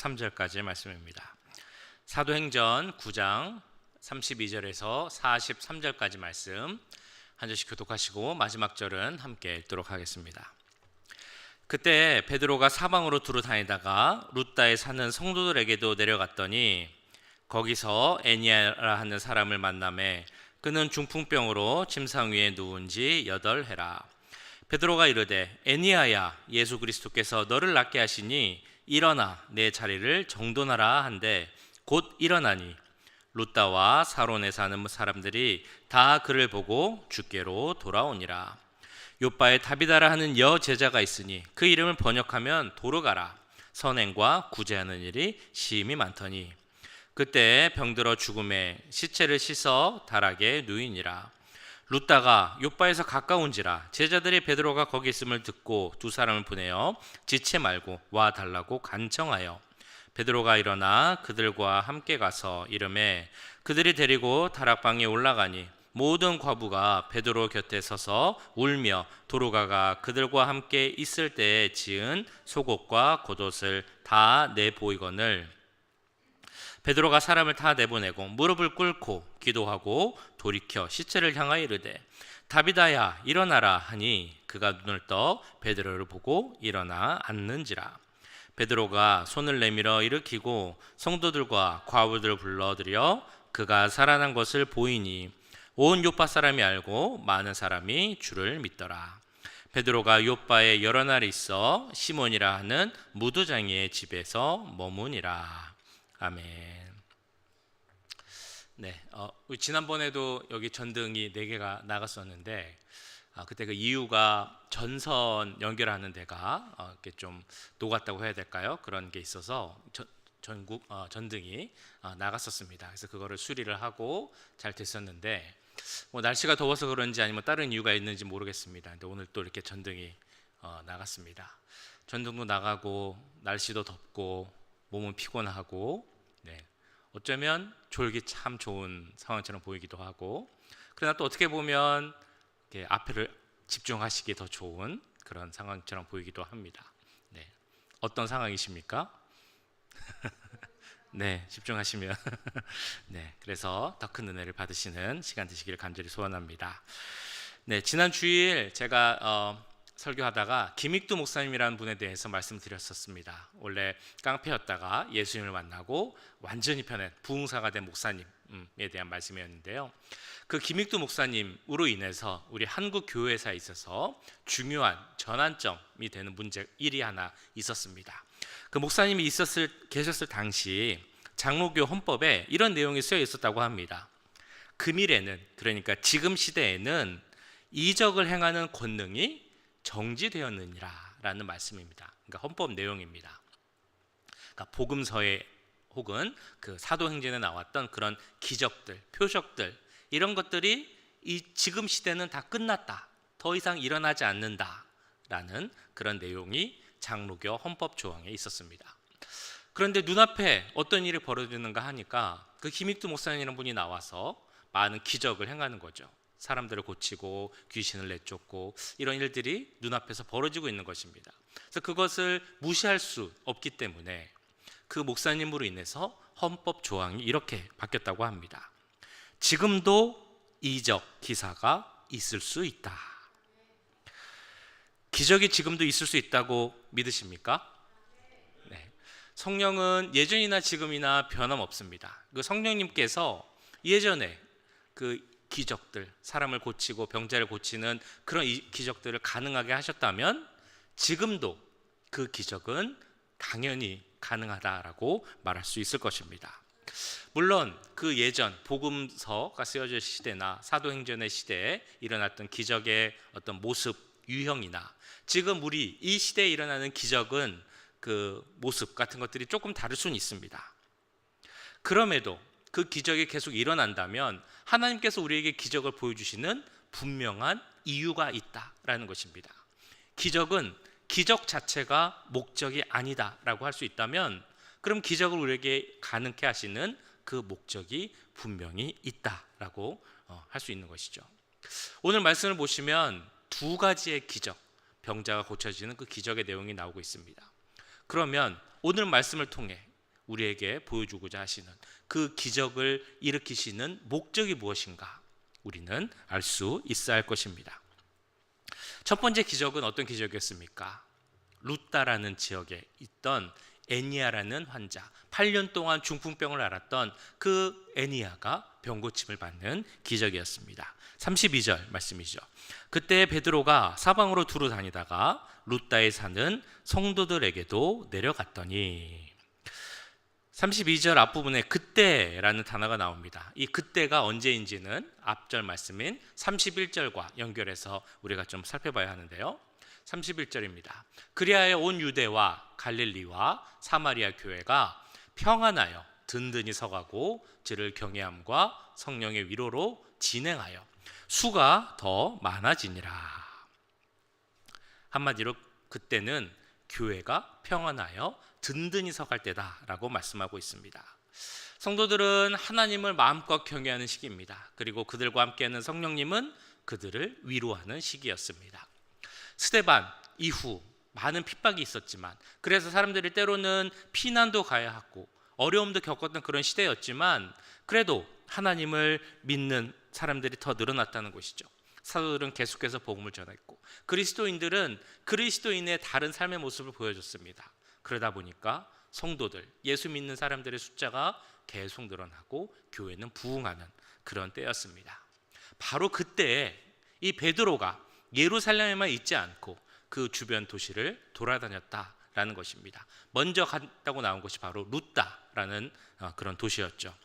43절까지의 말씀입니다. 사도행전 9장 32절에서 43절까지 말씀 한 절씩 교독하시고 마지막 절은 함께 읽도록 하겠습니다. 그때 베드로가 사방으로 두루 다니다가 룻다에 사는 성도들에게도 내려갔더니 거기서 애니야라 하는 사람을 만나매 그는 중풍병으로 침상 위에 누운 지 8해라. 베드로가 이르되 애니야야, 예수 그리스도께서 너를 낫게 하시니 일어나 내 자리를 정돈하라 한데 곧 일어나니 룻다와 사론에 사는 사람들이 다 그를 보고 주께로 돌아오니라. 요바에 다비다라 하는 여제자가 있으니 그 이름을 번역하면 도르가라. 선행과 구제하는 일이 심히 많더니 그때 병들어 죽음에 시체를 씻어 다락에 누이니라. 룻다가 요바에서 가까운지라 제자들이 베드로가 거기 있음을 듣고 두 사람을 보내어 지체 말고 와 달라고 간청하여 베드로가 일어나 그들과 함께 가서 이르매 그들이 데리고 다락방에 올라가니 모든 과부가 베드로 곁에 서서 울며 도르가가 그들과 함께 있을 때에 지은 속옷과 겉옷을 다 내보이거늘 베드로가 사람을 다 내보내고 무릎을 꿇고 기도하고 돌이켜 시체를 향하여 이르되 다비다야 일어나라 하니 그가 눈을 떠 베드로를 보고 일어나 앉는지라. 베드로가 손을 내밀어 일으키고 성도들과 과부들을 불러들여 그가 살아난 것을 보이니 온 요파 사람이 알고 많은 사람이 주를 믿더라. 베드로가 요파에 여러 날 있어 시몬이라 하는 무두장이의 집에서 머무니라. 아멘. 네, 지난번에도 여기 전등이 4개가 나갔었는데 그때 그 이유가 전선 연결하는 데가 이렇게 좀 녹았다고 해야 될까요? 그런 게 있어서 전국 전등이 나갔었습니다. 그래서 그거를 수리를 하고 잘 됐었는데 뭐 날씨가 더워서 그런지 아니면 다른 이유가 있는지 모르겠습니다. 근데 오늘 또 이렇게 전등이 나갔습니다. 전등도 나가고 날씨도 덥고 몸은 피곤하고 어쩌면 졸기 참 좋은 상황처럼 보이기도 하고 그러나 또 어떻게 보면 앞에를 집중하시기에 더 좋은 그런 상황처럼 보이기도 합니다. 어떤 상황이십니까? 네, 집중하시면 그래서 더 큰 은혜를 받으시는 시간 되시기를 간절히 소원합니다. 지난 주일 제가 설교하다가 김익두 목사님이라는 분에 대해서 말씀드렸었습니다. 원래 깡패였다가 예수님을 만나고 완전히 변한 부흥사가 된 목사님에 대한 말씀이었는데요. 그 김익두 목사님으로 인해서 우리 한국 교회사에 있어서 중요한 전환점이 되는 문제 일이 하나 있었습니다. 그 목사님이 계셨을 당시 장로교 헌법에 이런 내용이 쓰여 있었다고 합니다. 금일에는, 그러니까 지금 시대에는 이적을 행하는 권능이 정지되었느니라 라는 말씀입니다. 그러니까 헌법 내용입니다. 그러니까 복음서에 혹은 그 사도행전에 나왔던 그런 기적들, 표적들 이런 것들이 이 지금 시대는 다 끝났다. 더 이상 일어나지 않는다 라는 그런 내용이 장로교 헌법 조항에 있었습니다. 그런데 눈앞에 어떤 일이 벌어지는가 하니까 그 김익두 목사님이라는 분이 나와서 많은 기적을 행하는 거죠. 사람들을 고치고 귀신을 내쫓고 이런 일들이 눈앞에서 벌어지고 있는 것입니다. 그래서 그것을 무시할 수 없기 때문에 그 목사님으로 인해서 헌법 조항이 이렇게 바뀌었다고 합니다. 지금도 이적 기사가 있을 수 있다. 기적이 지금도 있을 수 있다고 믿으십니까? 네. 성령은 예전이나 지금이나 변함없습니다. 그 성령님께서 예전에 그 기적들, 사람을 고치고 병자를 고치는 그런 기적들을 가능하게 하셨다면 지금도 그 기적은 당연히 가능하다라고 말할 수 있을 것입니다. 물론 그 예전 복음서가 쓰여질 시대나 사도행전의 시대에 일어났던 기적의 어떤 모습, 유형이나 지금 우리 이 시대에 일어나는 기적은 그 모습 같은 것들이 조금 다를 수는 있습니다. 그럼에도 그 기적이 계속 일어난다면 하나님께서 우리에게 기적을 보여주시는 분명한 이유가 있다라는 것입니다. 기적은 기적 자체가 목적이 아니다라고 할 수 있다면 그럼 기적을 우리에게 가능케 하시는 그 목적이 분명히 있다라고 할 수 있는 것이죠. 오늘 말씀을 보시면 2가지의 기적, 병자가 고쳐지는 그 기적의 내용이 나오고 있습니다. 그러면 오늘 말씀을 통해 우리에게 보여주고자 하시는 그 기적을 일으키시는 목적이 무엇인가 우리는 알 수 있어야 할 것입니다. 첫 번째 기적은 어떤 기적이었습니까? 루따라는 지역에 있던 애니야라는 환자, 8년 동안 중풍병을 앓았던 그 애니야가 병고침을 받는 기적이었습니다. 32절 말씀이죠. 그때 베드로가 사방으로 두루 다니다가 루따에 사는 성도들에게도 내려갔더니, 32절 앞부분에 그때라는 단어가 나옵니다. 이 그때가 언제인지는 앞절 말씀인 31절과 연결해서 우리가 좀 살펴봐야 하는데요. 31절입니다. 그리하여 온 유대와 갈릴리와 사마리아 교회가 평안하여 든든히 서가고 주를 경외함과 성령의 위로로 진행하여 수가 더 많아지니라. 한마디로 그때는 교회가 평안하여 든든히 서갈 때다라고 말씀하고 있습니다. 성도들은 하나님을 마음껏 경외하는 시기입니다. 그리고 그들과 함께하는 성령님은 그들을 위로하는 시기였습니다. 스데반 이후 많은 핍박이 있었지만, 그래서 사람들이 때로는 피난도 가야 하고 어려움도 겪었던 그런 시대였지만, 그래도 하나님을 믿는 사람들이 더 늘어났다는 것이죠. 사도들은 계속해서 복음을 전했고, 그리스도인들은 그리스도인의 다른 삶의 모습을 보여줬습니다. 그러다 보니까 성도들, 예수 믿는 사람들의 숫자가 계속 늘어나고 교회는 부흥하는 그런 때였습니다. 바로 그때에 이 베드로가 예루살렘에만 있지 않고 그 주변 도시를 돌아다녔다라는 것입니다. 먼저 갔다고 나온 것이 바로 루따라는 그런 도시였죠.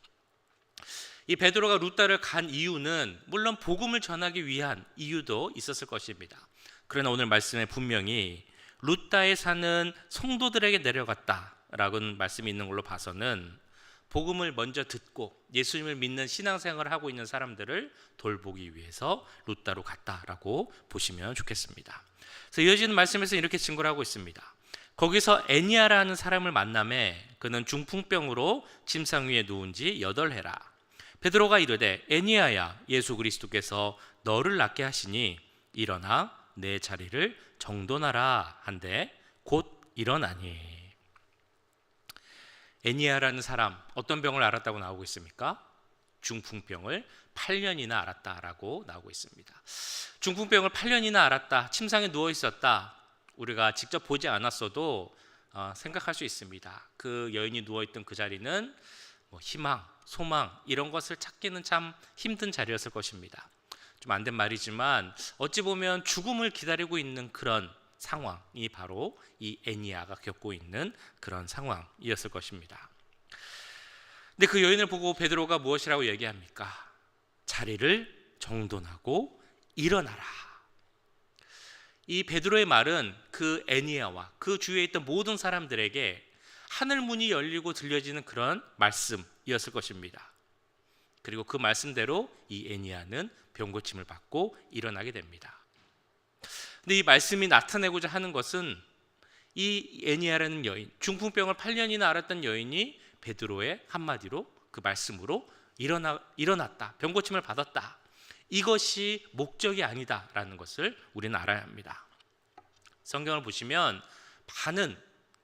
이 베드로가 루따를 간 이유는 물론 복음을 전하기 위한 이유도 있었을 것입니다. 그러나 오늘 말씀에 분명히 루따에 사는 성도들에게 내려갔다라는 말씀이 있는 걸로 봐서는 복음을 먼저 듣고 예수님을 믿는 신앙생활을 하고 있는 사람들을 돌보기 위해서 루따로 갔다라고 보시면 좋겠습니다. 그래서 이어지는 말씀에서 이렇게 증거를 하고 있습니다. 거기서 애니야라는 사람을 만남에 그는 중풍병으로 침상 위에 누운 지 8해라. 베드로가 이르되 애니야야, 예수 그리스도께서 너를 낫게 하시니 일어나 내 자리를 정돈하라 한데 곧 일어나니. 애니야라는 사람, 어떤 병을 앓았다고 나오고 있습니까? 중풍병을 8년이나 앓았다라고 나오고 있습니다. 중풍병을 8년이나 앓았다, 침상에 누워 있었다, 우리가 직접 보지 않았어도 생각할 수 있습니다. 그 여인이 누워있던 그 자리는 희망, 소망 이런 것을 찾기는 참 힘든 자리였을 것입니다. 좀 안 된 말이지만 어찌 보면 죽음을 기다리고 있는 그런 상황이 바로 이 애니야가 겪고 있는 그런 상황이었을 것입니다. 근데 그 여인을 보고 베드로가 무엇이라고 얘기합니까? 자리를 정돈하고 일어나라. 이 베드로의 말은 그 애니야와 그 주위에 있던 모든 사람들에게 하늘 문이 열리고 들려지는 그런 말씀이었을 것입니다. 그리고 그 말씀대로 이 애니야는 병고침을 받고 일어나게 됩니다. 근데 이 말씀이 나타내고자 하는 것은 이 애니야라는 여인, 중풍병을 8년이나 앓았던 여인이 베드로의 한마디로 그 말씀으로 일어났다, 병고침을 받았다, 이것이 목적이 아니다라는 것을 우리는 알아야 합니다. 성경을 보시면 많은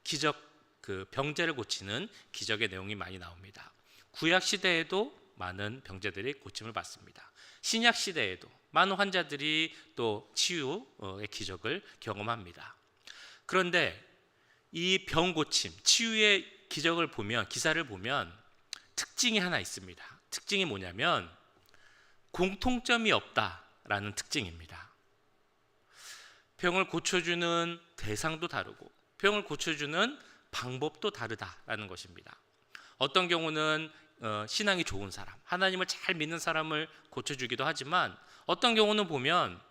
기적, 그 병자를 고치는 기적의 내용이 많이 나옵니다. 구약 시대에도 많은 병자들이 고침을 받습니다. 신약 시대에도 많은 환자들이 또 치유의 기적을 경험합니다. 그런데 이 병고침, 치유의 기적을 보면, 기사를 보면 특징이 하나 있습니다. 특징이 뭐냐면 공통점이 없다라는 특징입니다. 병을 고쳐주는 대상도 다르고 병을 고쳐주는 방법도 다르다라는 것입니다. 어떤 경우는 신앙이 좋은 사람, 하나님을 잘 믿는 사람을 고쳐주기도 하지만 어떤 경우는 보면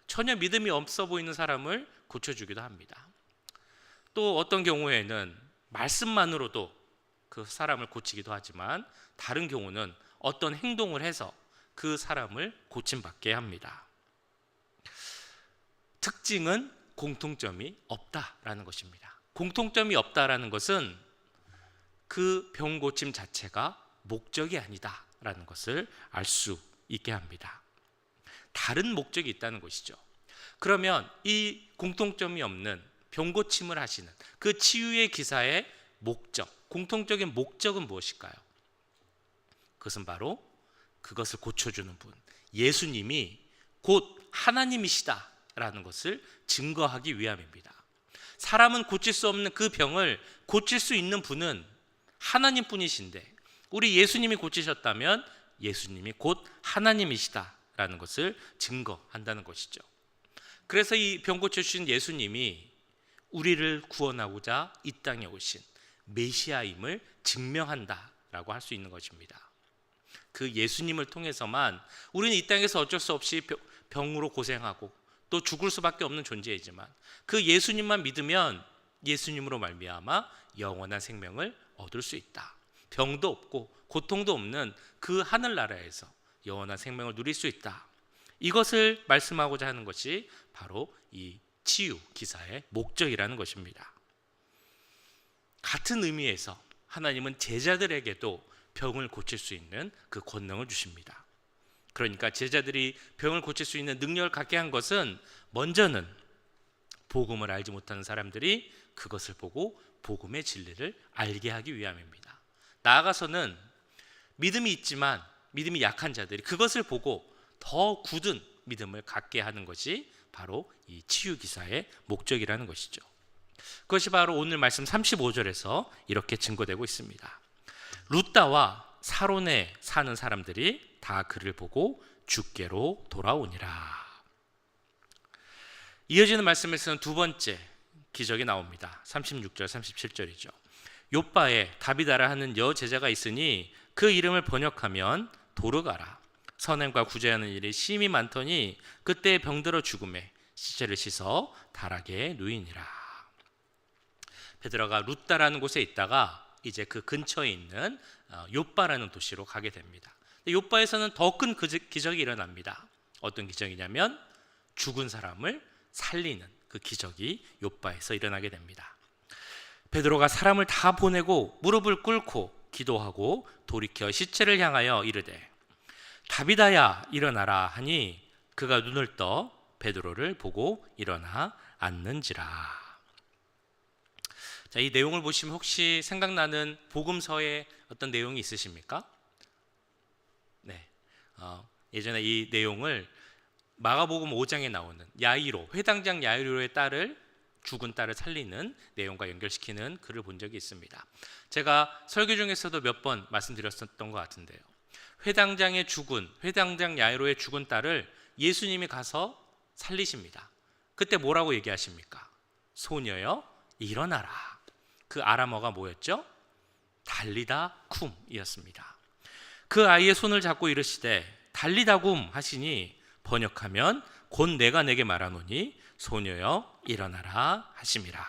전혀 믿음이 없어 보이는 사람을 고쳐주기도 합니다. 또 어떤 경우에는 말씀만으로도 그 사람을 고치기도 하지만 다른 경우는 어떤 행동을 해서 그 사람을 고침받게 합니다. 특징은 공통점이 없다라는 것입니다. 공통점이 없다라는 것은 그 병고침 자체가 목적이 아니다라는 것을 알 수 있게 합니다. 다른 목적이 있다는 것이죠. 그러면 이 공통점이 없는 병고침을 하시는 그 치유의 기사의 목적, 공통적인 목적은 무엇일까요? 그것은 바로 그것을 고쳐주는 분, 예수님이 곧 하나님이시다라는 것을 증거하기 위함입니다. 사람은 고칠 수 없는 그 병을 고칠 수 있는 분은 하나님 뿐이신데, 우리 예수님이 고치셨다면 예수님이 곧 하나님이시다라는 것을 증거한다는 것이죠. 그래서 이 병 고쳐주신 예수님이 우리를 구원하고자 이 땅에 오신 메시아임을 증명한다라고 할 수 있는 것입니다. 그 예수님을 통해서만 우리는 이 땅에서 어쩔 수 없이 병으로 고생하고 또 죽을 수밖에 없는 존재이지만, 그 예수님만 믿으면 예수님으로 말미암아 영원한 생명을 얻을 수 있다. 병도 없고 고통도 없는 그 하늘나라에서 영원한 생명을 누릴 수 있다. 이것을 말씀하고자 하는 것이 바로 이 치유 기사의 목적이라는 것입니다. 같은 의미에서 하나님은 제자들에게도 병을 고칠 수 있는 그 권능을 주십니다. 그러니까 제자들이 병을 고칠 수 있는 능력을 갖게 한 것은 먼저는 복음을 알지 못하는 사람들이 그것을 보고 복음의 진리를 알게 하기 위함입니다. 나아가서는 믿음이 있지만 믿음이 약한 자들이 그것을 보고 더 굳은 믿음을 갖게 하는 것이 바로 이 치유 기사의 목적이라는 것이죠. 그것이 바로 오늘 말씀 35절에서 이렇게 증거되고 있습니다. 루다와 사론에 사는 사람들이 다 그를 보고 주께로 돌아오니라. 이어지는 말씀에서는 두 번째 기적이 나옵니다. 36절 37절이죠. 욥바에 다비다라 하는 여제자가 있으니 그 이름을 번역하면 도르가라. 선행과 구제하는 일이 심히 많더니 그때 병들어 죽음에 시체를 씻어 다락에 누이니라. 베드로가 루다라는 곳에 있다가 이제 그 근처에 있는 욥바라는 도시로 가게 됩니다. 욥바에서는 더 큰 기적이 일어납니다. 어떤 기적이냐면 죽은 사람을 살리는 그 기적이 욥바에서 일어나게 됩니다. 베드로가 사람을 다 보내고 무릎을 꿇고 기도하고 돌이켜 시체를 향하여 이르되 다비다야 일어나라 하니 그가 눈을 떠 베드로를 보고 일어나 앉는지라. 자, 이 내용을 보시면 혹시 생각나는 복음서의 어떤 내용이 있으십니까? 네, 예전에 이 내용을 마가복음 5장에 나오는 야이로, 회당장 야이로의 딸을, 죽은 딸을 살리는 내용과 연결시키는 글을 본 적이 있습니다. 제가 설교 중에서도 몇 번 말씀드렸었던 것 같은데요. 회당장 야이로의 죽은 딸을 예수님이 가서 살리십니다. 그때 뭐라고 얘기하십니까? 소녀여 일어나라. 그 아람어가 뭐였죠? 달리다 쿰이었습니다. 그 아이의 손을 잡고 이르시되 달리다 쿰 하시니 번역하면 곧 내가 내게 말하노니 소녀여 일어나라 하심이라.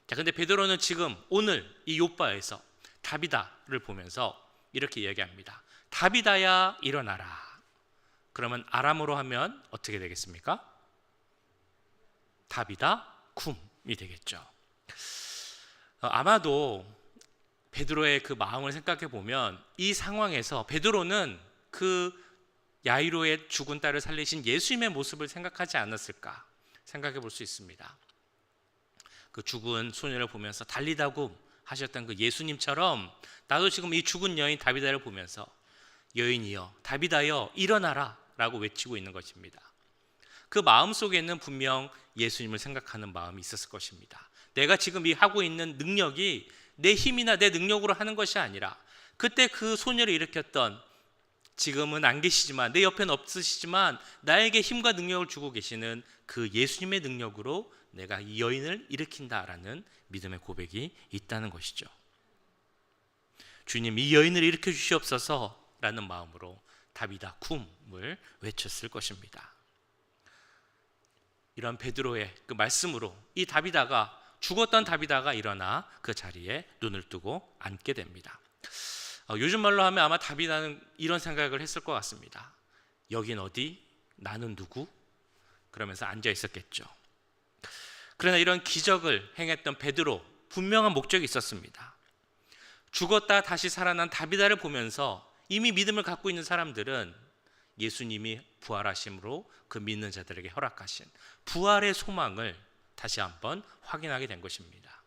자, 근데 베드로는 지금 오늘 이 욥바에서 다비다를 보면서 이렇게 이야기합니다. 다비다야 일어나라. 그러면 아람어로 하면 어떻게 되겠습니까? 다비다 쿰이 되겠죠. 아마도 베드로의 그 마음을 생각해 보면 이 상황에서 베드로는 그 야이로의 죽은 딸을 살리신 예수님의 모습을 생각하지 않았을까 생각해 볼 수 있습니다. 그 죽은 소녀를 보면서 달리다고 하셨던 그 예수님처럼 나도 지금 이 죽은 여인 다비다를 보면서 여인이여 다비다여 일어나라 라고 외치고 있는 것입니다. 그 마음 속에는 분명 예수님을 생각하는 마음이 있었을 것입니다. 내가 지금 이 하고 있는 능력이 내 힘이나 내 능력으로 하는 것이 아니라 그때 그 소녀를 일으켰던, 지금은 안 계시지만 내 옆에는 없으시지만 나에게 힘과 능력을 주고 계시는 그 예수님의 능력으로 내가 이 여인을 일으킨다라는 믿음의 고백이 있다는 것이죠. 주님 이 여인을 일으켜 주시옵소서 라는 마음으로 다비다 쿰을 외쳤을 것입니다. 이런 베드로의 그 말씀으로 이 다비다가, 죽었던 다비다가 일어나 그 자리에 눈을 뜨고 앉게 됩니다. 요즘 말로 하면 아마 다비다는 이런 생각을 했을 것 같습니다. 여긴 어디? 나는 누구? 그러면서 앉아 있었겠죠. 그러나 이런 기적을 행했던 베드로, 분명한 목적이 있었습니다. 죽었다 다시 살아난 다비다를 보면서 이미 믿음을 갖고 있는 사람들은 예수님이 부활하심으로 그 믿는 자들에게 허락하신 부활의 소망을 다시 한번 확인하게 된 것입니다.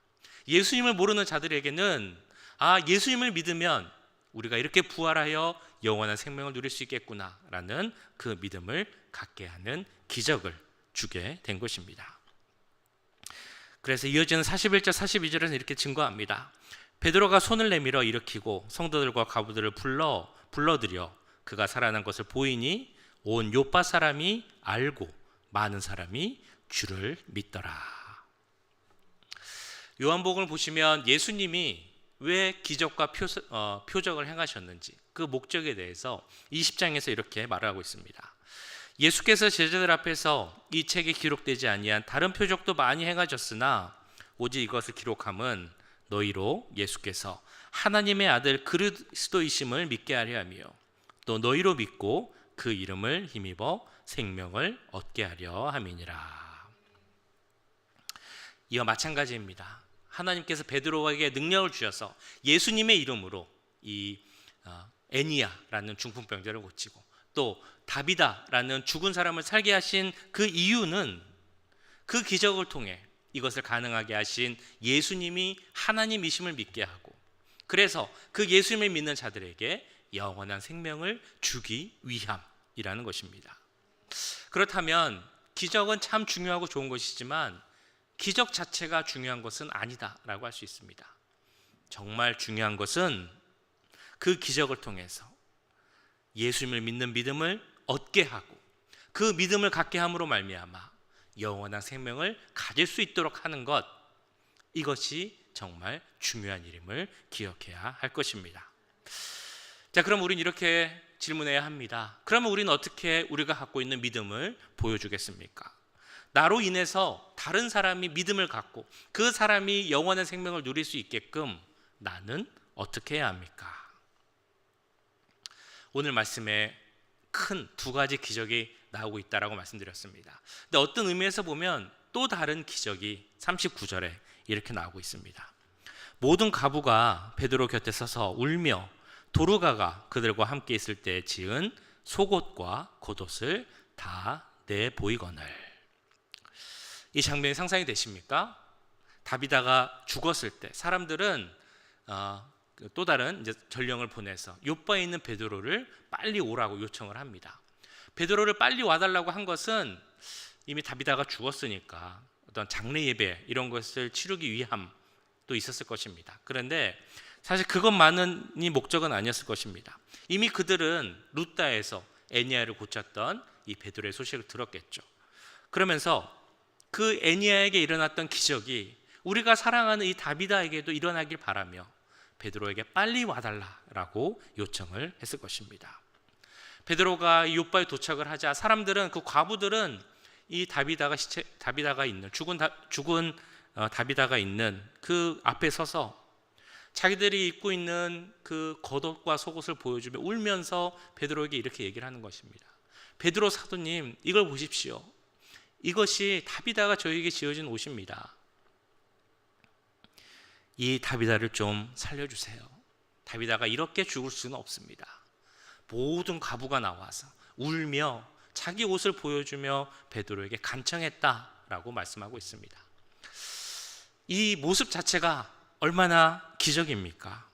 예수님을 모르는 자들에게는 예수님을 믿으면 우리가 이렇게 부활하여 영원한 생명을 누릴 수 있겠구나라는 그 믿음을 갖게 하는 기적을 주게 된 것입니다. 그래서 이어지는 41절 42절에서 이렇게 증거합니다. 베드로가 손을 내밀어 일으키고 성도들과 과부들을 불러들여 그가 살아난 것을 보이니 온 요파 사람이 알고 많은 사람이 주를 믿더라. 요한복음을 보시면 예수님이 왜 기적과 표적을 행하셨는지 그 목적에 대해서 20장에서 이렇게 말하고 있습니다. 예수께서 제자들 앞에서 이 책에 기록되지 아니한 다른 표적도 많이 행하셨으나 오직 이것을 기록함은 너희로 예수께서 하나님의 아들 그리스도이심을 믿게 하려 하며 또 너희로 믿고 그 이름을 힘입어 생명을 얻게 하려 함이니라. 이와 마찬가지입니다. 하나님께서 베드로에게 능력을 주셔서 예수님의 이름으로 이 애니야라는 중풍병자를 고치고 또 다비다라는 죽은 사람을 살게 하신 그 이유는 그 기적을 통해 이것을 가능하게 하신 예수님이 하나님이심을 믿게 하고, 그래서 그 예수님을 믿는 자들에게 영원한 생명을 주기 위함이라는 것입니다. 그렇다면 기적은 참 중요하고 좋은 것이지만 기적 자체가 중요한 것은 아니다라고 할 수 있습니다. 정말 중요한 것은 그 기적을 통해서 예수님을 믿는 믿음을 얻게 하고 그 믿음을 갖게 함으로 말미암아 영원한 생명을 가질 수 있도록 하는 것, 이것이 정말 중요한 일임을 기억해야 할 것입니다. 자, 그럼 우리는 이렇게 질문해야 합니다. 그러면 우리는 어떻게 우리가 갖고 있는 믿음을 보여주겠습니까? 나로 인해서 다른 사람이 믿음을 갖고 그 사람이 영원한 생명을 누릴 수 있게끔 나는 어떻게 해야 합니까? 오늘 말씀에 큰 두 가지 기적이 나오고 있다라고 말씀드렸습니다. 근데 어떤 의미에서 보면 또 다른 기적이 39절에 이렇게 나오고 있습니다. 모든 과부가 베드로 곁에 서서 울며 도르가가 그들과 함께 있을 때 지은 속옷과 겉옷을 다 내보이거늘. 이 장면이 상상이 되십니까? 다비다가 죽었을 때 사람들은 또 다른 이제 전령을 보내서 요바에 있는 베드로를 빨리 오라고 요청을 합니다. 베드로를 빨리 와달라고 한 것은 이미 다비다가 죽었으니까 어떤 장례 예배 이런 것을 치르기 위함도 있었을 것입니다. 그런데 사실 그것만이 목적은 아니었을 것입니다. 이미 그들은 루다에서 애니야를 고쳤던 이 베드로의 소식을 들었겠죠. 그러면서 그 애니야에게 일어났던 기적이 우리가 사랑하는 이 다비다에게도 일어나길 바라며 베드로에게 빨리 와달라라고 요청을 했을 것입니다. 베드로가 요바에 도착을 하자 사람들은, 그 과부들은 이 다비다가 있는 죽은 다비다가 있는 그 앞에 서서 자기들이 입고 있는 그 겉옷과 속옷을 보여주며 울면서 베드로에게 이렇게 얘기를 하는 것입니다. 베드로 사도님, 이걸 보십시오. 이것이 다비다가 저에게 지어진 옷입니다. 이 다비다를 좀 살려주세요. 다비다가 이렇게 죽을 수는 없습니다. 모든 과부가 나와서 울며 자기 옷을 보여주며 베드로에게 간청했다라고 말씀하고 있습니다. 이 모습 자체가 얼마나 기적입니까?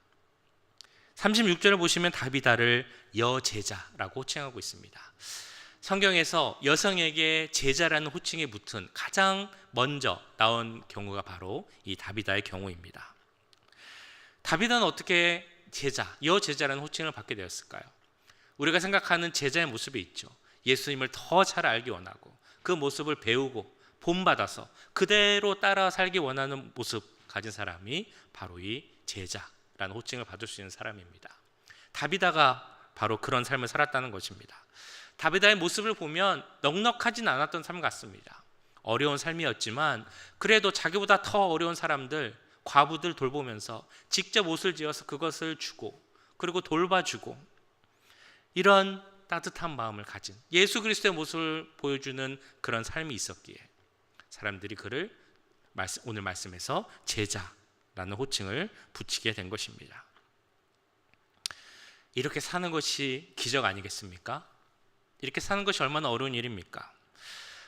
36절을 보시면 다비다를 여제자라고 호칭하고 있습니다. 성경에서 여성에게 제자라는 호칭이 붙은 가장 먼저 나온 경우가 바로 이 다비다의 경우입니다. 다비다는 어떻게 여제자라는 호칭을 받게 되었을까요? 우리가 생각하는 제자의 모습이 있죠. 예수님을 더 잘 알기 원하고 그 모습을 배우고 본받아서 그대로 따라 살기 원하는 모습 가진 사람이 바로 이 제자라는 호칭을 받을 수 있는 사람입니다. 다비다가 바로 그런 삶을 살았다는 것입니다. 다비다의 모습을 보면 넉넉하진 않았던 삶 같습니다. 어려운 삶이었지만 그래도 자기보다 더 어려운 사람들, 과부들 돌보면서 직접 옷을 지어서 그것을 주고 그리고 돌봐주고, 이런 따뜻한 마음을 가진 예수 그리스도의 모습을 보여주는 그런 삶이 있었기에 사람들이 그를 오늘 말씀에서 제자라는 호칭을 붙이게 된 것입니다. 이렇게 사는 것이 기적 아니겠습니까? 이렇게 사는 것이 얼마나 어려운 일입니까?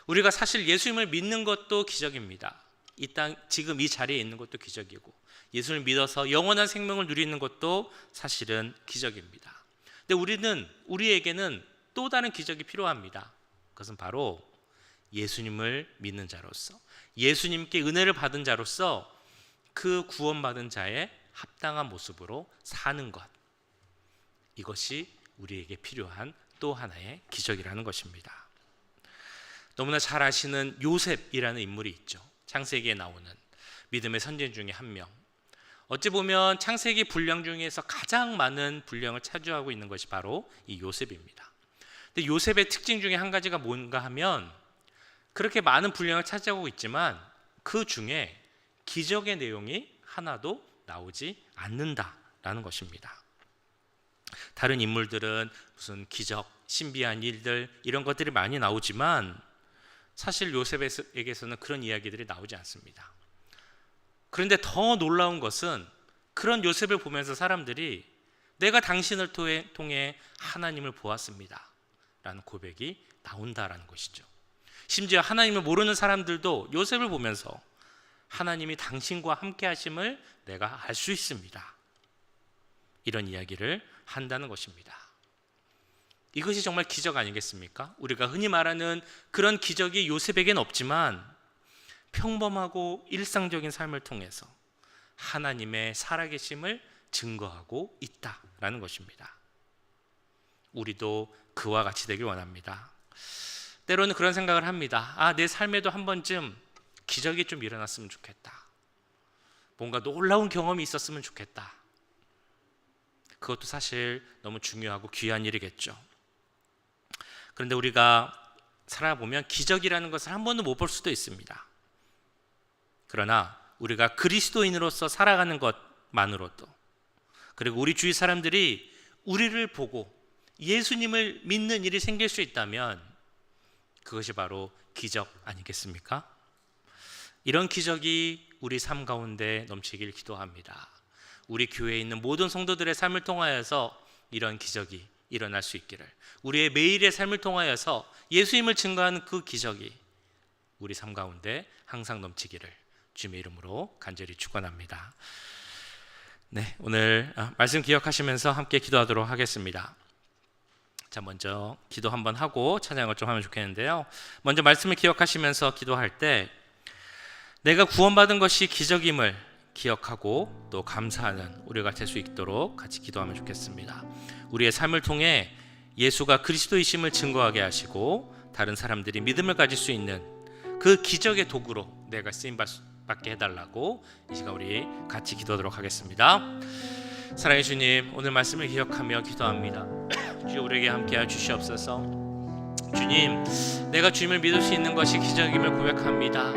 우리가 사실 예수님을 믿는 것도 기적입니다. 이 땅 지금 이 자리에 있는 것도 기적이고 예수를 믿어서 영원한 생명을 누리는 것도 사실은 기적입니다. 근데 우리에게는 또 다른 기적이 필요합니다. 그것은 바로 예수님을 믿는 자로서, 예수님께 은혜를 받은 자로서 그 구원받은 자의 합당한 모습으로 사는 것, 이것이 우리에게 필요한 또 하나의 기적이라는 것입니다. 너무나 잘 아시는 요셉이라는 인물이 있죠. 창세기에 나오는 믿음의 선진 중에 한 명. 어찌 보면 창세기 분량 중에서 가장 많은 분량을 차지하고 있는 것이 바로 이 요셉입니다. 근데 요셉의 특징 중에 한 가지가 뭔가 하면 그렇게 많은 분량을 차지하고 있지만 그 중에 기적의 내용이 하나도 나오지 않는다라는 것입니다. 다른 인물들은 무슨 기적, 신비한 일들 이런 것들이 많이 나오지만 사실 요셉에게서는 그런 이야기들이 나오지 않습니다. 그런데 더 놀라운 것은 그런 요셉을 보면서 사람들이 내가 당신을 통해 하나님을 보았습니다 라는 고백이 나온다라는 것이죠. 심지어 하나님을 모르는 사람들도 요셉을 보면서 하나님이 당신과 함께 하심을 내가 알 수 있습니다, 이런 이야기를 한다는 것입니다. 이것이 정말 기적 아니겠습니까? 우리가 흔히 말하는 그런 기적이 요셉에게는 없지만 평범하고 일상적인 삶을 통해서 하나님의 살아계심을 증거하고 있다라는 것입니다. 우리도 그와 같이 되길 원합니다. 때로는 그런 생각을 합니다. 내 삶에도 한 번쯤 기적이 좀 일어났으면 좋겠다. 뭔가 놀라운 경험이 있었으면 좋겠다. 그것도 사실 너무 중요하고 귀한 일이겠죠. 그런데 우리가 살아보면 기적이라는 것을 한 번도 못 볼 수도 있습니다. 그러나 우리가 그리스도인으로서 살아가는 것만으로도, 그리고 우리 주위 사람들이 우리를 보고 예수님을 믿는 일이 생길 수 있다면 그것이 바로 기적 아니겠습니까? 이런 기적이 우리 삶 가운데 넘치길 기도합니다. 우리 교회에 있는 모든 성도들의 삶을 통하여서 이런 기적이 일어날 수 있기를, 우리의 매일의 삶을 통하여서 예수님을 증거하는 그 기적이 우리 삶 가운데 항상 넘치기를 주님의 이름으로 간절히 축원합니다. 네, 오늘 말씀 기억하시면서 함께 기도하도록 하겠습니다. 자, 먼저 기도 한번 하고 찬양을 좀 하면 좋겠는데요. 먼저 말씀을 기억하시면서 기도할 때 내가 구원받은 것이 기적임을 기억하고 또 감사하는 우리가 될 수 있도록 같이 기도하면 좋겠습니다. 우리의 삶을 통해 예수가 그리스도이심을 증거하게 하시고 다른 사람들이 믿음을 가질 수 있는 그 기적의 도구로 내가 쓰임받게 해달라고 이 시간 우리 같이 기도하도록 하겠습니다. 사랑해 주님, 오늘 말씀을 기억하며 기도합니다. 주여, 우리에게 함께하여 주시옵소서. 주님, 내가 주님을 믿을 수 있는 것이 기적임을 고백합니다.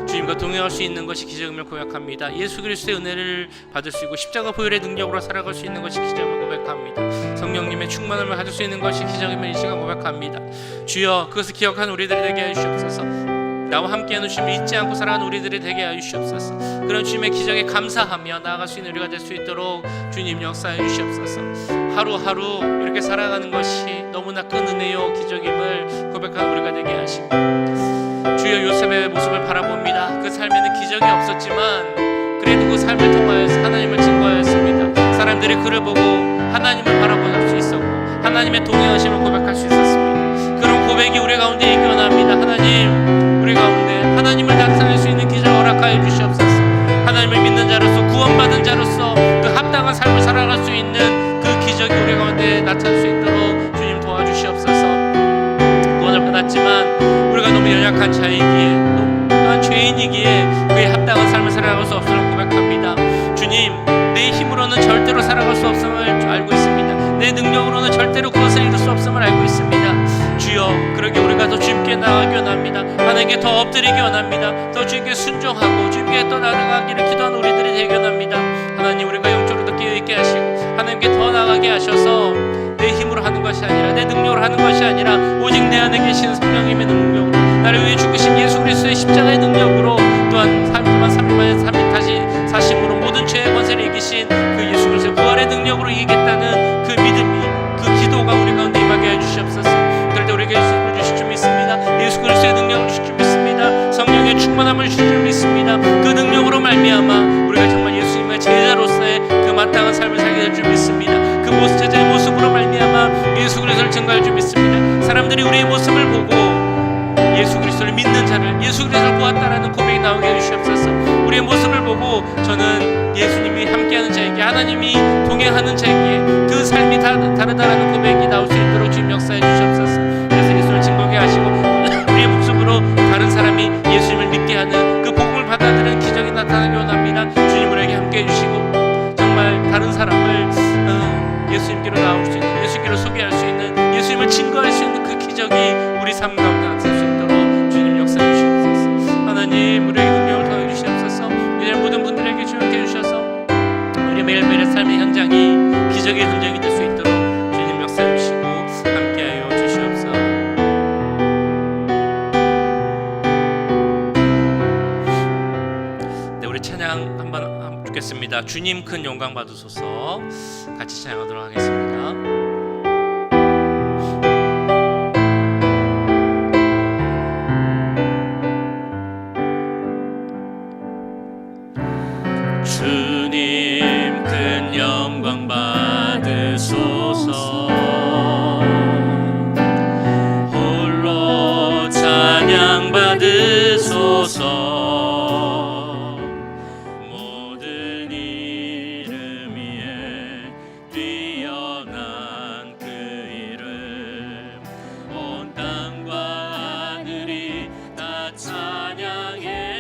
주님과 동행할 수 있는 것이 기적임을 고백합니다. 예수 그리스도의 은혜를 받을 수 있고 십자가 보혈의 능력으로 살아갈 수 있는 것이 기적임을 고백합니다. 성령님의 충만함을 가질 수 있는 것이 기적임을 이 시간 고백합니다. 주여, 그것을 기억하는 우리들이 되게 하여 주시옵소서. 나와 함께하는 주님을 잊지 않고 살아가는 우리들이 되게 하여 주시옵소서. 그런 주님의 기적에 감사하며 나아갈 수 있는 우리가 될 수 있도록 주님 역사해 주시옵소서. 하루하루 이렇게 살아가는 것이 너무나 큰 은혜요 기적임을 고백하는 우리가 되게 하시고, 주여, 요셉의 모습을 바라봅니다. 그 삶에는 기적이 없었지만 그래도 그 삶을 통하여서 하나님을 증거하였습니다. 사람들이 그를 보고 하나님을 바라볼 수 있었고 하나님의 동행하심을 고백할 수 있었습니다. 그런 고백이 우리 가운데 있기 원합니다. 하나님, 우리 가운데 하나님을 나타낼 수 있는 기적을 허락하여 주시옵소서. 하나님을 믿는 자로서, 구원받은 자로서 그 합당한 삶을 살아갈 수 있는 그 기적이 우리 가운데 나타날 수 있도록 주님 도와주시옵소서. 구원을 받았지만 우리가 너무 연약한 자이기에, 또한 죄인이기에 그에 합당한 삶을 살아갈 수 없음을 고백합니다. 주님, 내 힘으로는 절대로 살아갈 수 없음을 알고 있습니다. 내 능력으로는 절대로 그것을 이룰 수 없음을 알고 있습니다. 주여, 그러게 우리가 더 주님께 나아가기 원합니다. 하나님께 더 엎드리기 원합니다. 더 주님께 순종하고 주님께 더 나아가기를 기도하는 우리들이 되기 원합니다. 하나님, 우리가 영적으로 더 깨어있게 하시고 하나님께 더 나아가게 하셔서 내 힘으로 하는 것이 아니라, 내 능력으로 하는 것이 아니라 오직 내 안에 계신 성령님의 능력으로, 나를 위해 죽으신 예수 그리스도의 십자가의 능력으로, 또한 3일 만에 3일 다시 사심으로 모든 죄의 권세를 이기신 그 예수 그리스도의 부활의 능력으로 이기겠다는 그 믿음이, 그 기도가 우리 가운데 임하게 해주시옵소서. 그럴 때 우리에게 예수를 주실 줄 믿습니다. 예수 그리스도의 능력을 주실 줄 믿습니다. 성령의 충만함을 주실 줄 믿습니다. 말미암아 우리가 정말 예수님의 제자로서의 그 마땅한 삶을 살게 될 줄 믿습니다. 그 모습, 제자의 모습으로 말미암아 예수 그리스도를 증거할 줄 믿습니다. 사람들이 우리의 모습을 보고 예수 그리스도를 믿는 자를, 예수 그리스도를 보았다라는 고백이 나오게 해주시옵소서. 우리의 모습을 보고 저는 예수님이 함께하는 자에게, 하나님이 동행하는 자에게 그 삶이 다르다라는 고백이 나올 수 있도록 주님 역사해 주시옵소서. 그래서 예수를 증거하게 하시고 우리의 모습으로 다른 사람이 예수님을 믿게 하는 그 복음을 받아들이는 기적이 나타나기 원합니다. 주님 우리에게 함께해 주시고 정말 다른 사람을 예수님께로 나올 수 있는, 예수님께로 소개할 수 있는, 예수님을 증거할 수 있는 그 기적이 우리 삶 가운데 나타날 수 있도록 주님 역사해 주시옵소서. 하나님 우리에게 능력을 더해 주시옵소서. 이제 모든 분들에게 주님 함께해 주셔서 우리 매일매일의 삶의 현장이 기적의 현장이 될 수 있도록 주님 역사해 주시고 함께하여 주시옵소서. 네, 우리 찬양 한번 듣겠습니다. 주님 큰 영광 받으소서. 같이 찬양하도록 하겠습니다. 주님 큰 영광 받으소서. 홀로 찬양 받으소서. 모든 이름 위에 뛰어난 그 이름, 온 땅과 하늘이 다 찬양해.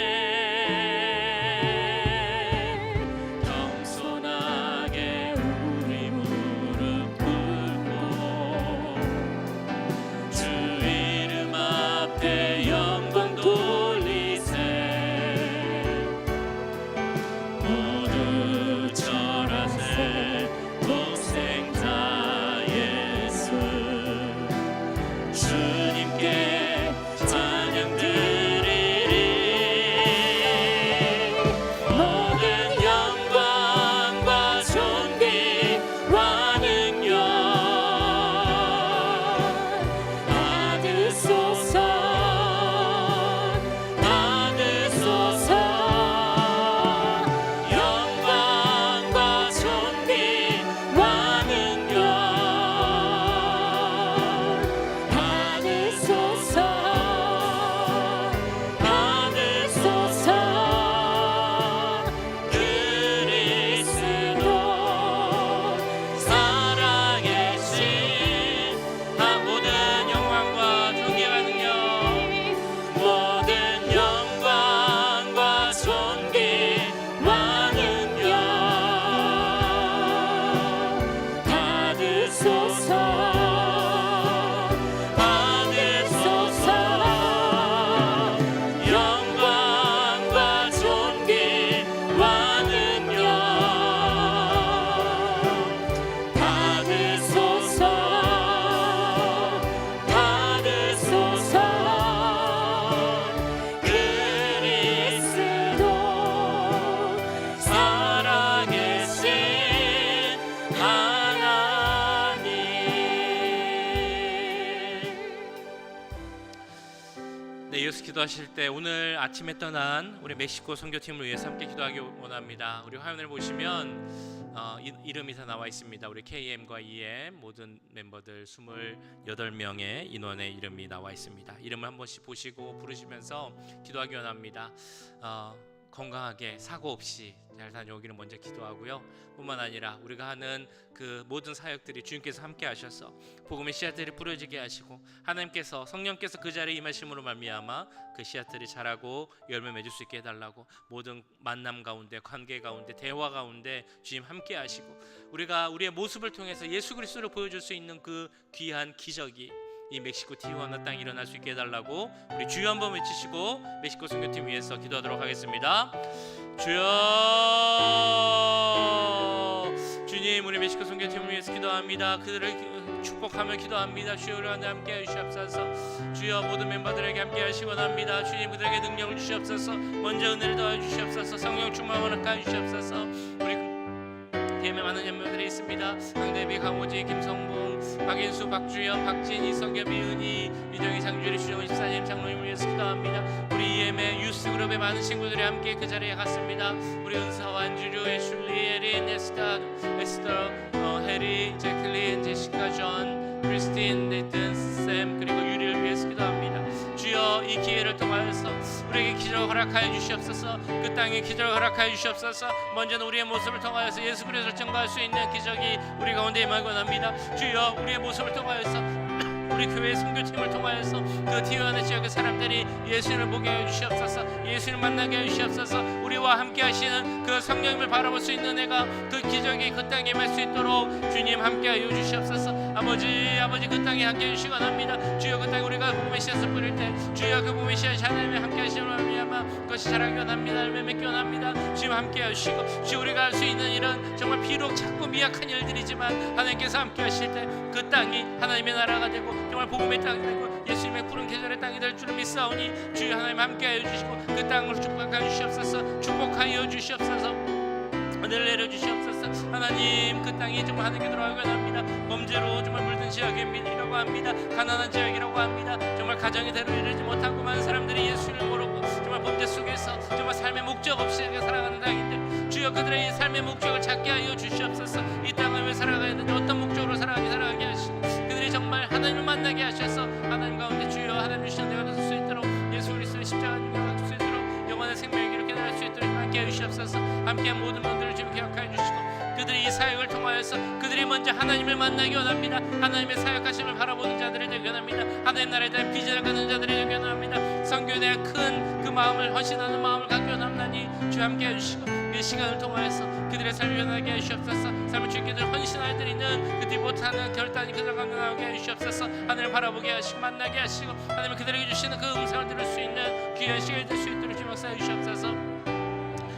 기도하실 때 오늘 아침에 떠난 우리 멕시코 선교팀을 위해서 함께 기도하기 원합니다. 우리 화면을 보시면 이름이 다 나와 있습니다. 우리 KM과 EM 모든 멤버들 28명의 인원의 이름이 나와 있습니다. 이름을 한 번씩 보시고 부르시면서 기도하기 원합니다. 건강하게 사고 없이 잘 다녀오기를 먼저 기도하고요. 뿐만 아니라 우리가 하는 그 모든 사역들이 주님께서 함께 하셔서 복음의 씨앗들이 뿌려지게 하시고 하나님께서 성령께서 그 자리에 임하심으로 말미암아 그 씨앗들이 자라고 열매 맺을 수 있게 해달라고 모든 만남 가운데 관계 가운데 대화 가운데 주님 함께 하시고 우리가 우리의 모습을 통해서 예수 그리스도를 보여줄 수 있는 그 귀한 기적이 이 멕시코 티후아나 땅에 일어날 수 있게 해달라고 우리 주여 한번 외치시고 멕시코 선교팀 위해서 기도하도록 하겠습니다. 주여, 주님 우리 멕시코 선교팀을 위해서 기도합니다. 그들을 축복하며 기도합니다. 주여 우리와 함께 해주시옵소서. 주여 모든 멤버들에게 함께 하시기 원합니다. 주님 그들에게 능력을 주시옵소서. 먼저 은혜를 더해 주시옵소서. 성령 충만을 가해 주시옵소서. 우리 우리에게 많은 연명들이 있습니다. 강대비, 강호지, 김성봉, 박인수, 박주현, 박진, 이성겸, 이은희, 유정희, 장주리, 주정은 14님 장로님을 위해서 기도합니다. 우리 EM의 유스그룹의 많은 친구들이 함께 그 자리에 갔습니다. 우리 은서, 안주류, 애슐리, 에린, 에스터, 해리, 제클린, 제시카, 존, 크리스틴, 네이튼, 샘, 그리고 유리를 위해서 기도합니다. 주여, 이 기회를 통하여서 우리에게 기적을 허락하여 주시옵소서. 그 땅에 기적을 허락하여 주시옵소서. 먼저는 우리의 모습을 통하여서 예수 그리스도를 증거할 수 있는 기적이 우리 가운데 임하기 원합니다. 주여, 우리의 모습을 통하여서 우리 교회 선교팀을 통하여서 그 티와네 지역의 사람들이 예수를 보게 하여 주시옵소서. 예수를 만나게 하여 주시옵소서. 우리와 함께 하시는 그 성령님을 바라볼 수 있는 애가 그 기적이 그 땅에 임할 수 있도록 주님 함께 하여 주시옵소서. 아버지 그 땅에 함께 해 주시기 원합니다. 주여, 그 땅에 우리가 복음의 씨앗을 뿌릴 때 주여 그 복음의 씨앗이 하나님의 함께 하시는 말미암아 그것이 자라기 원합니다. 열매 맺기 원합니다. 주님 함께 하시고 주여, 우리가 할 수 있는 일은 정말 비록 작고 미약한 일들이지만 하나님께서 함께 하실 때 그 땅이 하나님의 나라가 되고 정말 복음의 땅이 되고 예수님의 푸른 계절의 땅이 될 줄을 믿사오니 주여 하나님 함께하여 주시고 그 땅을 축복하여 주시옵소서. 축복하여 주시옵소서. 은혜를 내려 주시옵소서. 하나님, 그 땅이 정말 하늘께 들어가기 원합니다. 범죄로 정말 물든 지역이라고 합니다. 가난한 지역이라고 합니다. 정말 가정이 대로 이르지 못하고 많은 사람들이 예수를 모르고 정말 범죄 속에서 정말 삶의 목적 없이 살아가는 땅인데 주여, 그들의 이 삶의 목적을 찾게 하여 주시옵소서. 이 땅을 왜 살아가야 되는지, 어떤 목적으로 살아가게 하시고 그들이 정말 하나님을 만나게 하셔서 하나님 가운데 주여 하나님 주신 은혜가 될 수 있도록 예수 그리스도의 십자가 능력을 될 수 있도록 영원한 생명의 길을 깨달을 수 있도록 함께 해주시옵소서. 함께한 모든 분들을 지금 기억하여 주시고 그들이 이 사역을 통하여서 그들이 먼저 하나님을 만나기 원합니다. 하나님의 사역하심을 바라보는 자들이 되기 원합니다. 하나님 나라에 대한 비전을 갖는 자들이 되기 원합니다. 선교에 대한 큰 그 마음을 헌신하는 마음을 갖기 원합나니 주 함께 해주시고 이 시간을 통하여서 그들의 삶을 변하게 해주시옵소서. 삶을 주께 늘 헌신하여 드리는 그 뒤못하는 결단이 그들 가운데 나오게 해주시옵소서. 하늘을 바라보게 하시고 만나게 하시고 하나님 그들에게 주시는 그 음성을 들을 수 있는 귀한 시간이 될 수 있도록 주님 역사해 주시옵소서.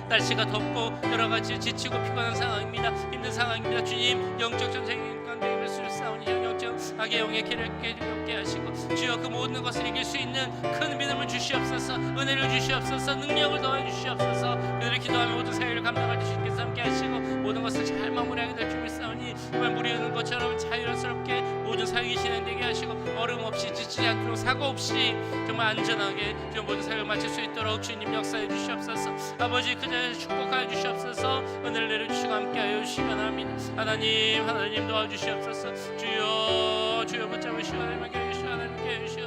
날씨가 덥고 여러가지 지치고 피곤한 상황입니다. 힘든 상황입니다. 주님, 영적 전쟁 가운데 임할 수 있사오니 영적 악의 영의 길을 깨닫게 하시고 주여 그 모든 것을 이길 수 있는 큰 믿음을 주시옵소서. 은혜를 주시옵소서. 능력을 더해 주시옵소서. 그들을 기도하며 모든 사역을 감당할 때 주님께서 함께 하시고 모든 것을 잘 마무리하게 될 줄 믿사오니 정말 물이 흐르는 것처럼 자유롭게 모든 사역이 진행되게 하시고 얼음 없이 지치지 않도록 사고 없이 정말 안전하게 모든 사역을 마칠 수 있도록 주님 역사해 주시옵소서. 아버지, 그 자리에 축복하여 주시옵소서. 은혜를 내려주시고 함께하여 주시기 바랍니다. 하나님 도와주시옵소서. 주여 붙잡으시고 하나님께 해주시고 하나님께 해주시고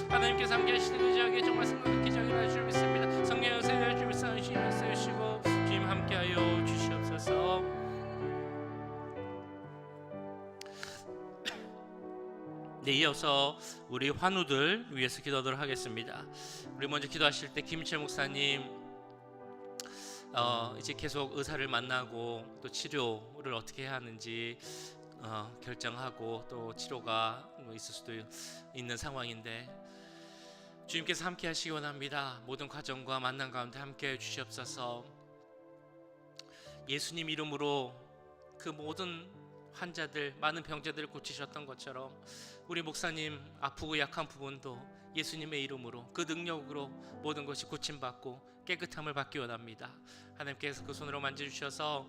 하나님께서 함께 하시는 그 지역에 정말 성령의 기적이 날 줄 믿습니다. 성령 역사에 날 줄 믿사오니 주님 역사해 주시고 주님 함께하여 주시옵소서. 네, 이어서 우리 환우들 위해서 기도하도록 하겠습니다. 우리 먼저 기도하실 때 김철 목사님 이제 계속 의사를 만나고 또 치료를 어떻게 해야 하는지 결정하고 또 치료가 있을 수도 있는 상황인데 주님께서 함께 하시기 원합니다. 모든 과정과 만남 가운데 함께 해주시옵소서. 예수님 이름으로 그 모든 환자들, 많은 병자들을 고치셨던 것처럼 우리 목사님 아프고 약한 부분도 예수님의 이름으로 그 능력으로 모든 것이 고침받고 깨끗함을 받기 원합니다. 하나님께서 그 손으로 만져주셔서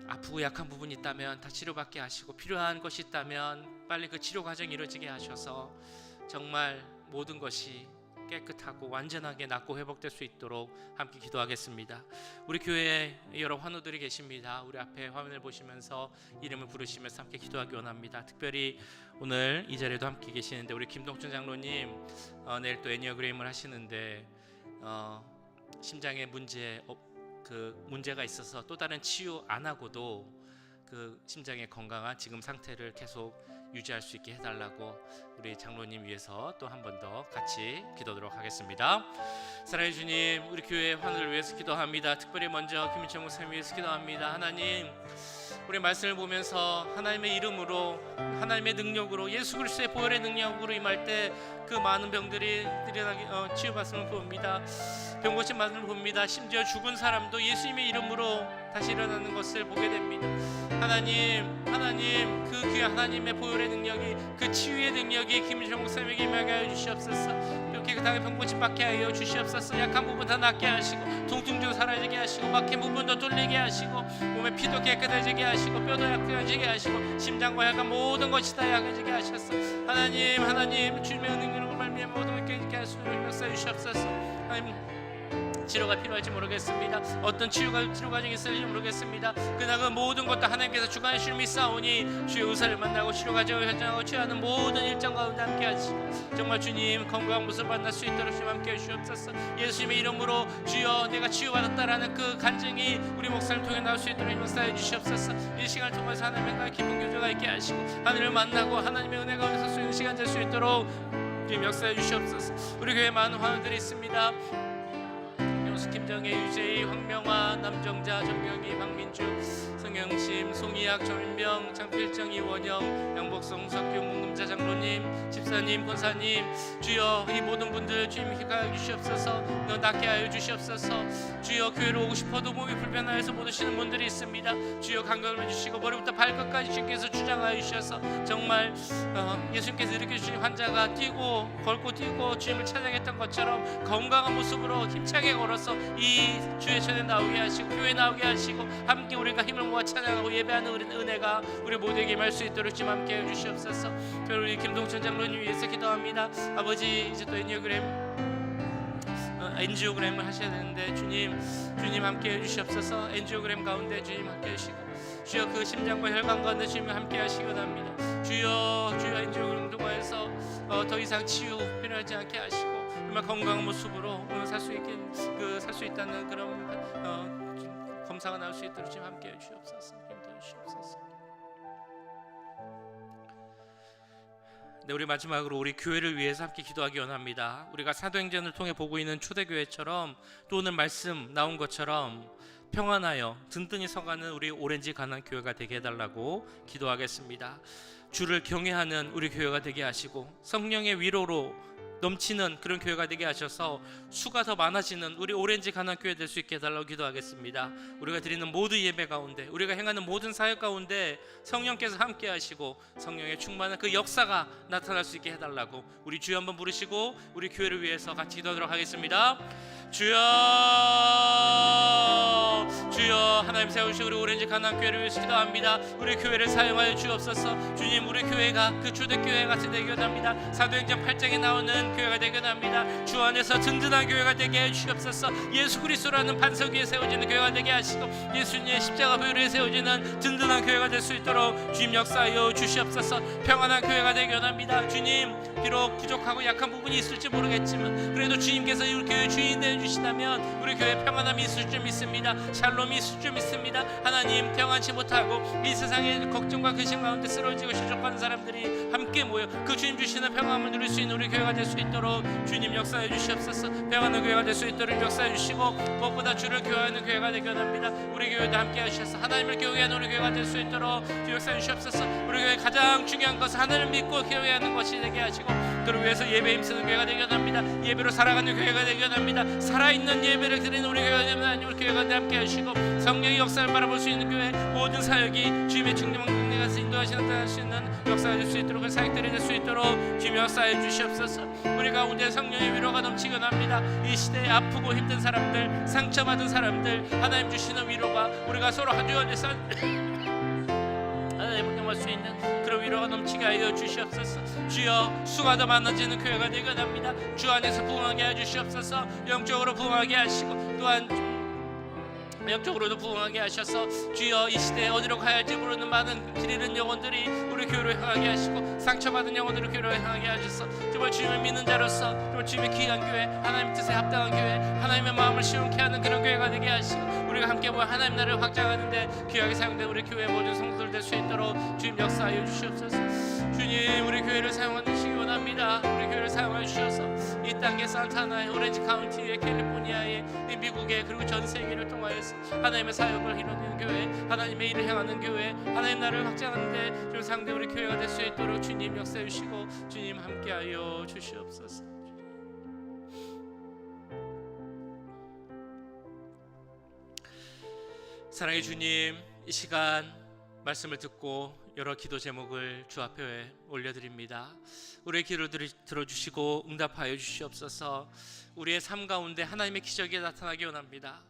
아프고 약한 부분이 있다면 다 치료받게 하시고 필요한 것이 있다면 빨리 그 치료 과정이 이루어지게 하셔서 정말 모든 것이 깨끗하고 완전하게 낫고 회복될 수 있도록 함께 기도하겠습니다. 우리 교회에 여러 환우들이 계십니다. 우리 앞에 화면을 보시면서 이름을 부르시면서 함께 기도하기 원합니다. 특별히 오늘 이 자리에도 함께 계시는데 우리 김동춘 장로님 내일 또 애니어그램을 하시는데 심장에 문제가 있어서 또 다른 치유 안 하고도 그 심장의 건강한 지금 상태를 계속 유지할 수 있게 해달라고 우리 장로님 위해서 또 한 번 더 같이 기도하도록 하겠습니다. 사랑해 주님, 우리 교회 환우를 위해서 기도합니다. 특별히 먼저 김민철 목사님 위해서 기도합니다. 하나님, 우리 말씀을 보면서 하나님의 이름으로 하나님의 능력으로 예수 그리스도의 보혈의 능력으로 임할 때 그 많은 병들이 치유받음을 봅니다. 병 고친 말씀을 봅니다. 심지어 죽은 사람도 예수님의 이름으로 다시 일어나는 것을 보게 됩니다. 하나님 그 귀한 하나님의 보혈의 능력이, 그 치유의 능력이 김일정 목사님에게 임하게 하여 주시옵소서. 깨끗하게 병고침 받게 하여 주시옵소서. 약한 부분 다 낫게 하시고, 통증도 사라지게 하시고, 막힌 부분도 뚫리게 하시고, 몸의 피도 깨끗해지게 하시고, 뼈도 약해지게 하시고, 심장과 혈관 모든 것이 다 약해지게 하셨어. 하나님 주님의 능력으로 말미암아 모든 것 깨끗하게 하시고 역사해 주시옵소서. 하나님, 치료가 필요할지 모르겠습니다. 어떤 치료 과정이 있을지 모르겠습니다. 그러나 그 모든 것도 하나님께서 주관하실 줄 믿사오니 주의 의사를 만나고 치료 과정을 결정하고 취하는 모든 일정 가운데 함께 하시고, 정말 주님 건강한 모습 만날 수 있도록 주님 함께 해주시옵소서. 예수님의 이름으로 주여 내가 치유받았다라는 그 간증이 우리 목사를 통해 나올 수 있도록 역사해 주시옵소서. 이 시간을 통해서 하나님과 깊은 교제가 있게 하시고, 하늘을 만나고 하나님의 은혜 가운데 설 수 있는 시간 될 수 있도록 주님 역사해 주시옵소서. 우리 교회에 많은 환우들이 있습니다. 김정혜, 유재희, 황명화, 남정자, 정경희, 박민주, 성영심, 송이학, 전명, 장필정, 이원영, 양복성, 석규, 문금자 장로님, 집사님, 권사님, 주여 이 모든 분들 주님 힘가해 주시옵소서. 너 낫게 하여 주시옵소서. 주여 교회로 오고 싶어도 몸이 불편하여서 못 오시는 분들이 있습니다. 주여 간격을 해주시고 머리부터 발끝까지 주님께서 주장하여 주셔서 정말 예수님께서 일으켜주신 환자가 걸고 뛰고 주님을 찬양했던 것처럼 건강한 모습으로 힘차게 걸어서 이 주의 전에 나오게 하시고 교회 나오게 하시고, 함께 우리가 힘을 모아 찬양하고 예배하는 우리가 우리 모두에게 임할 수 있도록 주님 함께 해주시옵소서. 우리 김동천 장로님 위해서 기도합니다. 아버지, 이제 또 엔지오그램을 하셔야 되는데 주님 함께 해주시옵소서. 엔지오그램 가운데 주님 함께 하시고, 주여 그 심장과 혈관 가운데 주님 함께 하시기 원합니다. 주여 엔지오그램 통해서 더 이상 치유 필요하지 않게 하시고 정말 건강한 모습으로 살 수 있다는 그런 검사가 나올 수 있도록 주님 함께 해주시옵소서. 힘도 주시옵소서. 네, 우리 마지막으로 우리 교회를 위해서 함께 기도하기 원합니다. 우리가 사도행전을 통해 보고 있는 초대교회처럼, 또 오늘 말씀 나온 것처럼 평안하여 든든히 서가는 우리 오렌지 가난 교회가 되게 해달라고 기도하겠습니다. 주를 경외하는 우리 교회가 되게 하시고, 성령의 위로로 넘치는 그런 교회가 되게 하셔서 수가 더 많아지는 우리 오렌지 가난 교회 될 수 있게 해달라고 기도하겠습니다. 우리가 드리는 모든 예배 가운데, 우리가 행하는 모든 사역 가운데 성령께서 함께 하시고 성령의 충만한 그 역사가 나타날 수 있게 해달라고 우리 주여 한번 부르시고 우리 교회를 위해서 같이 기도하도록 하겠습니다. 주여 하나님 세우시고 우리 오렌지 가난 교회를 위해서 기도합니다. 우리 교회를 사용하여 주옵소서. 주님, 우리 교회가 그 초대교회 같이 되게 원합니다. 사도행전 8장에 나오는 교회가 되게 원합니다. 주 안에서 든든한 교회가 되게 해주시옵소서. 예수 그리스도라는 반석 위에 세워지는 교회가 되게 하시고, 예수님의 십자가 보혈 위에 세워지는 든든한 교회가 될 수 있도록 주님 역사하여 주시옵소서. 평안한 교회가 되게 원합니다. 주님, 비록 부족하고 약한 부분이 있을지 모르겠지만 그래도 주님께서 우리 교회 주인 되어주시다면 우리 교회 평안함이 있을 줄 믿습니다. 샬롬이 있을 줄 믿습니다. 하나님, 평안치 못하고 이 세상의 걱정과 근심 가운데 쓰러지고 실족하는 사람들이 함께 모여 그 주님 주시는 평안을 누릴 수 있는 우리 교회가 될 수 있도록 주님 역사해 주시옵소서. 평안한 교회가 될 수 있도록 역사해 주시고, 무엇보다 주를 교회하는 교회가 되게 원합니다. 우리 교회도 함께 하셔서 하나님을 교회하는 우리 교회가 될 수 있도록 주 역사해 주시옵소서. 우리 교회 가장 중요한 것은 하나님을 믿고 교회하는 것이 되게 하시고, 그를 위해서 예배 힘쓰는 교회가 되게 원합니다. 예배로 살아가는 교회가 되게 원합니다. 살아있는 예배를 드리는 우리 교회가 되면 하나님 우리 교회가 함께 하시고, 성령의 역사를 바라볼 수 있는 교회, 모든 사역이 주님의 충만한 인도하시는 할 수 있는 역사가 될 수 있도록, 사역들이 될 수 있도록 주님 역사해 주시옵소서. 우리 가운데 성령의 위로가 넘치곤 합니다. 이 시대에 아프고 힘든 사람들, 상처받은 사람들, 하나님 주시는 위로가 우리가 서로 한 주 안에서 하나님을 경험할 수 있는 그런 위로가 넘치게 하여 주시옵소서. 주여, 수가 더 많아지는 교회가 되게 합니다. 주 안에서 부흥하게 해 주시옵소서. 영적으로 부흥하게 하시고, 또한 영적으로도 부흥하게 하셔서 주여, 이 시대에 어디로 가야 할지 모르는 많은 길 잃은 영혼들이 우리 교회로 향하게 하시고, 상처받은 영혼들을 교회로 향하게 하셔서 정말 주님을 믿는 자로서 정말 주님의 귀한 교회, 하나님 뜻에 합당한 교회, 하나님의 마음을 시원케 하는 그런 교회가 되게 하시고, 우리가 함께 모여 하나님 나라를 확장하는데 귀하게 사용된 우리 교회 모든 성도들 될 수 있도록 주님 역사하여 주시옵소서. 주님, 우리 교회를 사용하시기 원합니다. 우리 교회를 사용하여 주셔서 이 땅의 산타나의 오렌지 카운티의 캘리포니아의 미국의 그리고 전 세계를 통하여서 하나님의 사역을 이루는 교회, 하나님의 일을 향하는 교회, 하나님 나라를 확장하는데 좀 상대 우리 교회가 될 수 있도록 주님 역사해 주시고 주님 함께하여 주시옵소서. 사랑의 주님, 이 시간 말씀을 듣고 여러 기도 제목을 주 앞에 올려드립니다. 우리의 기도를 들어주시고 응답하여 주시옵소서. 우리의 삶 가운데 하나님의 기적이 나타나기 원합니다.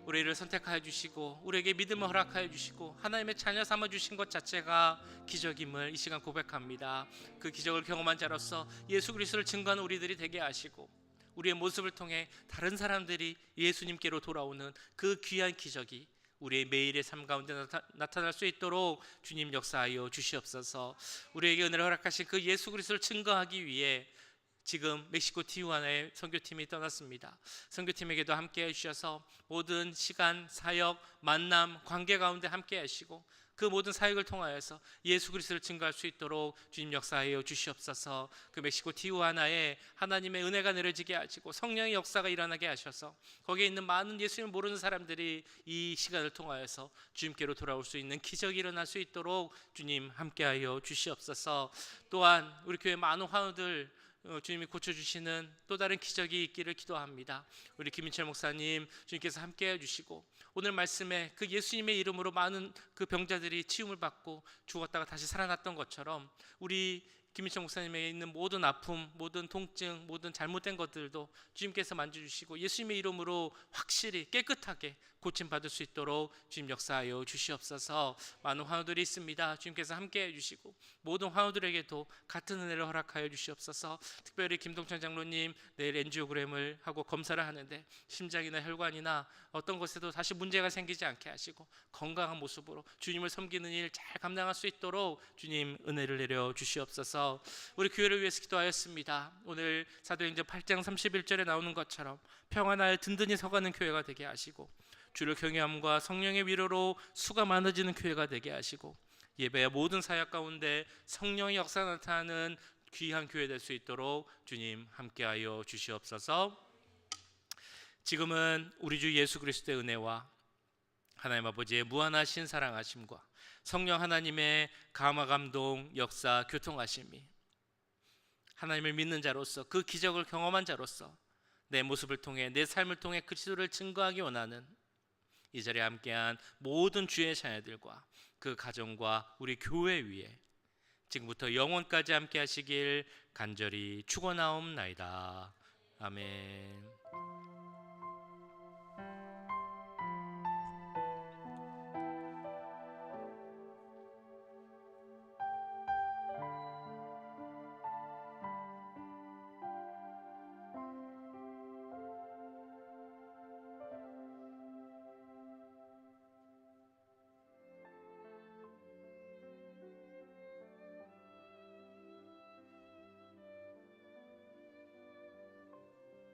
우리를 선택하여 주시고 우리에게 믿음을 허락하여 주시고 하나님의 자녀 삼아 주신 것 자체가 기적임을 이 시간 고백합니다. 그 기적을 경험한 자로서 예수 그리스도를 증거하는 우리들이 되게 하시고 우리의 모습을 통해 다른 사람들이 예수님께로 돌아오는 그 귀한 기적이 우리의 매일의 삶 가운데 나타날 수 있도록 주님 역사하여 주시옵소서. 우리에게 은혜를 허락하신 그 예수 그리스도를 증거하기 위해 지금 멕시코 티후아나의 선교팀이 떠났습니다. 선교팀에게도 함께 해주셔서 모든 시간, 사역, 만남, 관계 가운데 함께 하시고 그 모든 사역을 통하여서 예수 그리스도를 증거할 수 있도록 주님 역사하여 주시옵소서. 그 멕시코 티후아나에 하나님의 은혜가 내려지게 하시고 성령의 역사가 일어나게 하셔서 거기에 있는 많은 예수님을 모르는 사람들이 이 시간을 통하여서 주님께로 돌아올 수 있는 기적이 일어날 수 있도록 주님 함께하여 주시옵소서. 또한 우리 교회 많은 환우들 주님이 고쳐주시는 또 다른 기적이 있기를 기도합니다. 우리 김민철 목사님 주님께서 함께 해주시고 오늘 말씀에 그 예수님의 이름으로 많은 그 병자들이 치움을 받고 죽었다가 다시 살아났던 것처럼 우리 김민철 목사님에게 있는 모든 아픔, 모든 통증, 모든 잘못된 것들도 주님께서 만져주시고 예수님의 이름으로 확실히 깨끗하게 고침받을 수 있도록 주님 역사하여 주시옵소서. 많은 환우들이 있습니다. 주님께서 함께 해주시고 모든 환우들에게도 같은 은혜를 허락하여 주시옵소서. 특별히 김동천 장로님 내일 엔지오그램을 하고 검사를 하는데 심장이나 혈관이나 어떤 것에도 다시 문제가 생기지 않게 하시고 건강한 모습으로 주님을 섬기는 일 잘 감당할 수 있도록 주님 은혜를 내려 주시옵소서. 우리 교회를 위해서 기도하였습니다. 오늘 사도행전 8장 31절에 나오는 것처럼 평안하여 든든히 서가는 교회가 되게 하시고 주를 경외함과 성령의 위로로 수가 많아지는 교회가 되게 하시고 예배와 모든 사역 가운데 성령의 역사가 나타나는 귀한 교회 될 수 있도록 주님 함께하여 주시옵소서. 지금은 우리 주 예수 그리스도의 은혜와 하나님 아버지의 무한하신 사랑하심과 성령 하나님의 감화 감동 역사 교통하심이 하나님을 믿는 자로서 그 기적을 경험한 자로서 내 모습을 통해 내 삶을 통해 그리스도를 증거하기 원하는 이 자리에 함께한 모든 주의 자녀들과 그 가정과 우리 교회 위에 지금부터 영원까지 함께 하시길 간절히 축원하옵나이다. 아멘.